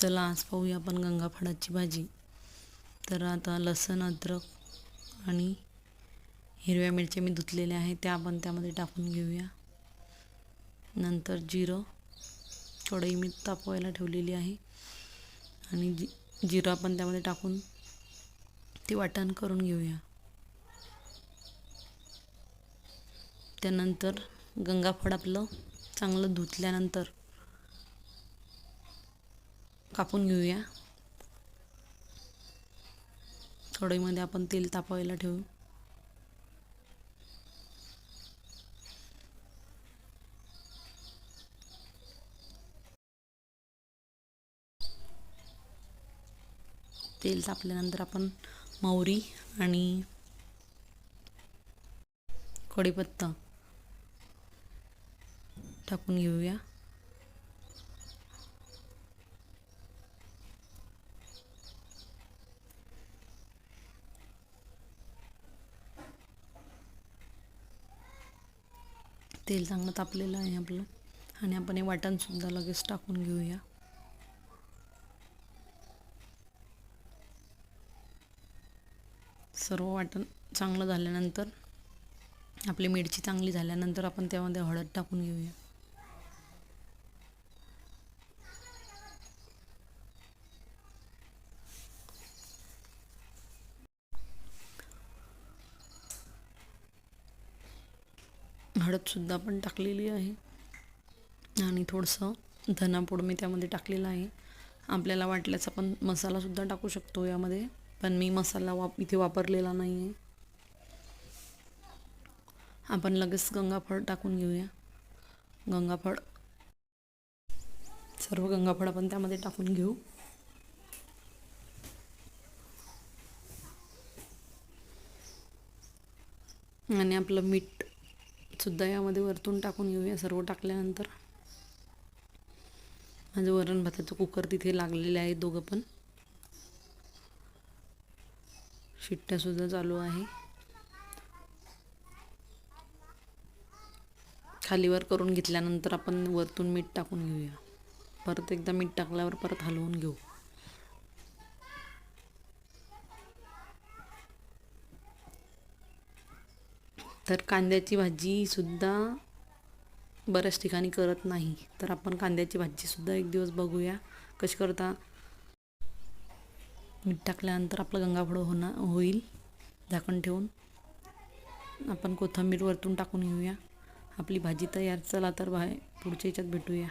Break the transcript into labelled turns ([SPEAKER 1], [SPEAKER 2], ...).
[SPEAKER 1] चला आज पाहूया आपण गंगाफळाची भाजी. तर आता लसूण, अद्रक आणि हिरव्या मिरच्या मी धुतलेल्या आहेत त्या आपण त्यामध्ये टाकून घेऊया. नंतर जिरं, कढई मी तापवायला ठेवलेली आहे आणि जिरं आपण त्यामध्ये टाकून ते वाटण करून घेऊया. त्यानंतर गंगाफळ आपलं चांगलं धुतल्यानंतर कापून घेऊया. कढईमध्ये आपण तेल तापवायला ठेवू. तेल तापल्यानंतर आपण मोहरी आणि कढीपत्ता टाकून घेऊया. तेल चांगलं तापलेलं आहे आपलं आणि आपण हे वाटण सुद्धा लगेच टाकून घेऊया. सर्व वाटण चांगलं झाल्यानंतर आपली मिरची चांगली झाल्यानंतर आपण त्यामध्ये हळद टाकून घेऊया. हळदसुद्धा आपण टाकलेली आहे आणि थोडंसं धनापूड मी त्यामध्ये टाकलेलं आहे. आपल्याला वाटल्यास आपण मसालासुद्धा टाकू शकतो यामध्ये, पण मी मसाला इथे वापरलेला नाही आहे. आपण लगेच गंगाफळ टाकून घेऊया. सर्व गंगाफळ आपण त्यामध्ये टाकून घेऊ. आणि आपलं मीठ सुद्धा यामध्ये वरतून टाकून घेऊया. सर्व टाकल्यानंतर माझं वरण भाताचं कुकर तिथे लागलेले आहे. दोघं पण शिट्ट्यासुद्धा चालू आहे. खालीवर करून घेतल्यानंतर आपण वरतून मीठ टाकून घेऊया. परत एकदा मीठ टाकल्यावर परत हलवून घेऊ. तर कांद्याची भाजीसुद्धा बऱ्याच ठिकाणी करत नाही, तर आपण कांद्याची भाजीसुद्धा एक दिवस बघूया कशी करता. मीठ टाकल्यानंतर आपलं गंगाफळ होईल. झाकण ठेवून आपण कोथिंबीर वरतून टाकून घेऊया. आपली भाजी तयार. चला तर पुढच्या ह्याच्यात भेटूया.